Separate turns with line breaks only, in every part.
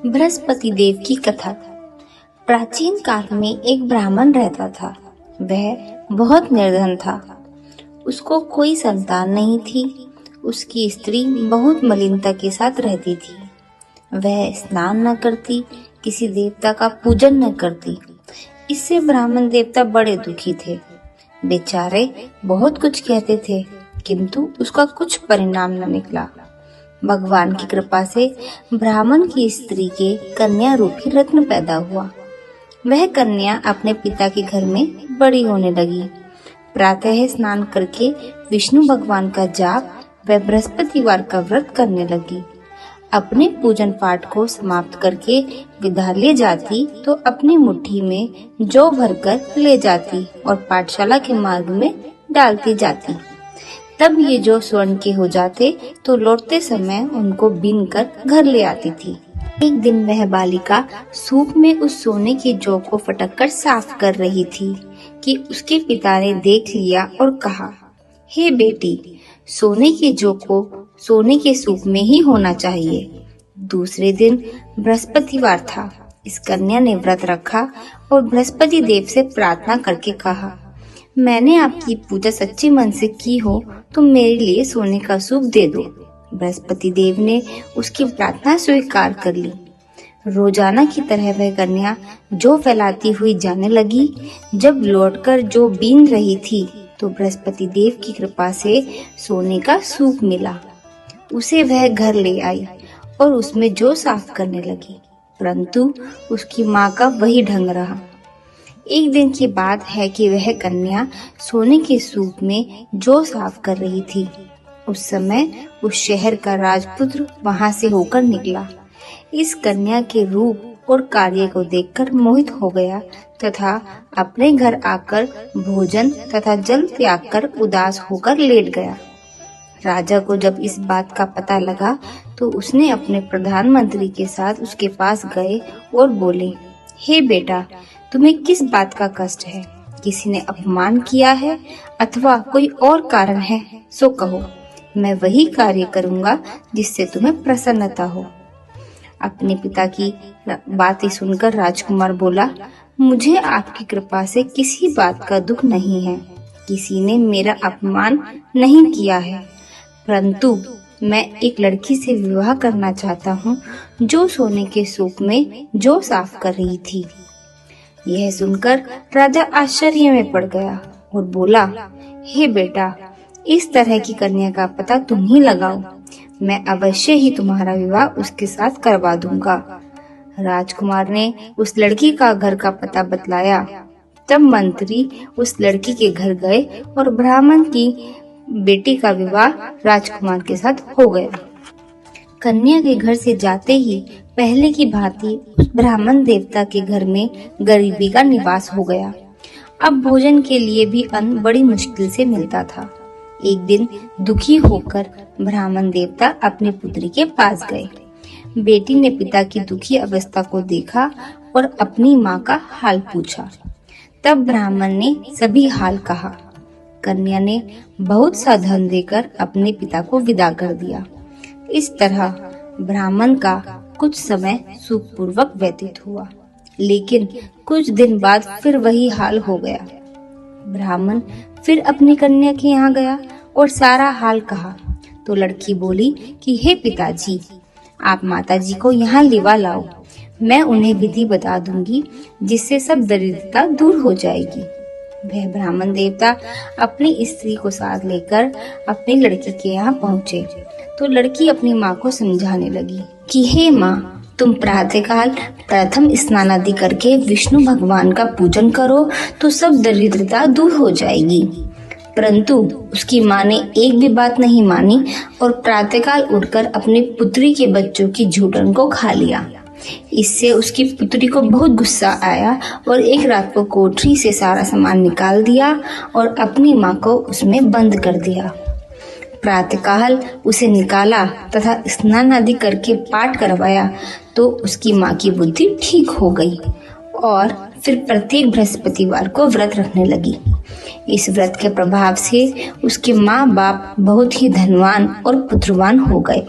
बृहस्पति देव की कथा। प्राचीन काल में एक ब्राह्मण रहता था। वह बहुत निर्धन था। उसको कोई संतान नहीं थी। उसकी स्त्री बहुत मलिनता के साथ रहती थी। वह स्नान न करती, किसी देवता का पूजन न करती। इससे ब्राह्मण देवता बड़े दुखी थे। बेचारे बहुत कुछ कहते थे, किंतु उसका कुछ परिणाम न निकला। भगवान की कृपा से ब्राह्मण की स्त्री के कन्या रूपी रत्न पैदा हुआ। वह कन्या अपने पिता के घर में बड़ी होने लगी। प्रातः स्नान करके विष्णु भगवान का जाप व बृहस्पतिवार का व्रत करने लगी। अपने पूजन पाठ को समाप्त करके विद्यालय जाती तो अपनी मुट्ठी में जौ भरकर ले जाती और पाठशाला के मार्ग में डालती जाती। तब ये जो स्वर्ण के हो जाते तो लौटते समय उनको बीन कर घर ले आती थी। एक दिन वह बालिका सूप में उस सोने के जौ को फटक कर साफ कर रही थी कि उसके पिता ने देख लिया और कहा, हे बेटी, सोने के जौ को सोने के सूप में ही होना चाहिए। दूसरे दिन बृहस्पतिवार था। इस कन्या ने व्रत रखा और बृहस्पति देव से प्रार्थना करके कहा, मैंने आपकी पूजा सच्चे मन से की हो तो मेरे लिए सोने का सूप दे दो। बृहस्पति देव ने उसकी प्रार्थना स्वीकार कर ली। रोजाना की तरह वह कन्या जौ फैलाती हुई जाने लगी। जब लौटकर जौ बीन रही थी तो बृहस्पति देव की कृपा से सोने का सूप मिला। उसे वह घर ले आई और उसमें जौ साफ करने लगी, परंतु उसकी माँ का वही ढंग रहा। एक दिन की बात है कि वह कन्या सोने के सूप में जौ साफ कर रही थी। उस समय उस शहर का राजपुत्र वहां से होकर निकला। इस कन्या के रूप और कार्य को देखकर मोहित हो गया तथा अपने घर आकर भोजन तथा जल त्याग कर उदास होकर लेट गया। राजा को जब इस बात का पता लगा तो उसने अपने प्रधानमंत्री के साथ उसके पास गए और बोले, हे बेटा, तुम्हें किस बात का कष्ट है? किसी ने अपमान किया है अथवा कोई और कारण है? सो कहो, मैं वही कार्य करूंगा जिससे तुम्हें प्रसन्नता हो। अपने पिता की बातें सुनकर राजकुमार बोला, मुझे आपकी कृपा से किसी बात का दुख नहीं है। किसी ने मेरा अपमान नहीं किया है, परंतु मैं एक लड़की से विवाह करना चाहता हूँ जो सोने के सूप में जौ साफ कर रही थी। यह सुनकर राजा आश्चर्य में पड़ गया और बोला, हे बेटा, इस तरह की कन्या का पता तुम ही लगाओ। मैं अवश्य ही तुम्हारा विवाह उसके साथ करवा दूंगा। राजकुमार ने उस लड़की का घर का पता बतलाया। तब मंत्री उस लड़की के घर गए और ब्राह्मण की बेटी का विवाह राजकुमार के साथ हो गया। कन्या के घर से जाते ही पहले की भांति उस ब्राह्मण देवता के घर में गरीबी का निवास हो गया। अब भोजन के लिए भी अन्न बड़ी मुश्किल से मिलता था। एक दिन दुखी होकर ब्राह्मण देवता अपनी पुत्री के पास गए। बेटी ने पिता की दुखी अवस्था को देखा और अपनी माँ का हाल पूछा। तब ब्राह्मण ने सभी हाल कहा। कन्या ने बहुत सा धन देकर अपने पिता को विदा कर दिया। इस तरह ब्राह्मण का कुछ समय सुखपूर्वक व्यतीत हुआ, लेकिन कुछ दिन बाद फिर वही हाल हो गया। ब्राह्मण फिर अपनी कन्या के यहाँ गया और सारा हाल कहा तो लड़की बोली कि हे पिताजी, आप माताजी को यहाँ लिवा लाओ। मैं उन्हें विधि बता दूंगी जिससे सब दरिद्रता दूर हो जाएगी। वह ब्राह्मण देवता अपनी स्त्री को साथ लेकर अपनी लड़की के यहाँ पहुँचे तो लड़की अपनी माँ को समझाने लगी कि हे माँ, तुम प्रातःकाल प्रथम स्नान आदि करके विष्णु भगवान का पूजन करो तो सब दरिद्रता दूर हो जाएगी। परंतु उसकी माँ ने एक भी बात नहीं मानी और प्रातःकाल उठकर अपनी पुत्री के बच्चों की झूठन को खा लिया। इससे उसकी पुत्री को बहुत गुस्सा आया और एक रात को कोठरी से सारा सामान निकाल दिया और अपनी माँ को उसमें बंद कर दिया। प्रातःकाल उसे निकाला तथा स्नान आदि करके पाठ करवाया तो उसकी माँ की बुद्धि ठीक हो गई और फिर प्रत्येक बृहस्पतिवार को व्रत रखने लगी। इस व्रत के प्रभाव से उसके माँ बाप बहुत ही धनवान और पुत्रवान हो गए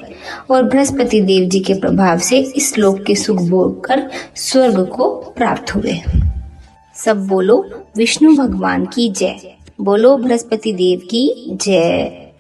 और बृहस्पति देव जी के प्रभाव से इस लोक के सुख भोग कर स्वर्ग को प्राप्त हुए। सब बोलो विष्णु भगवान की जय। बोलो बृहस्पति देव की जय।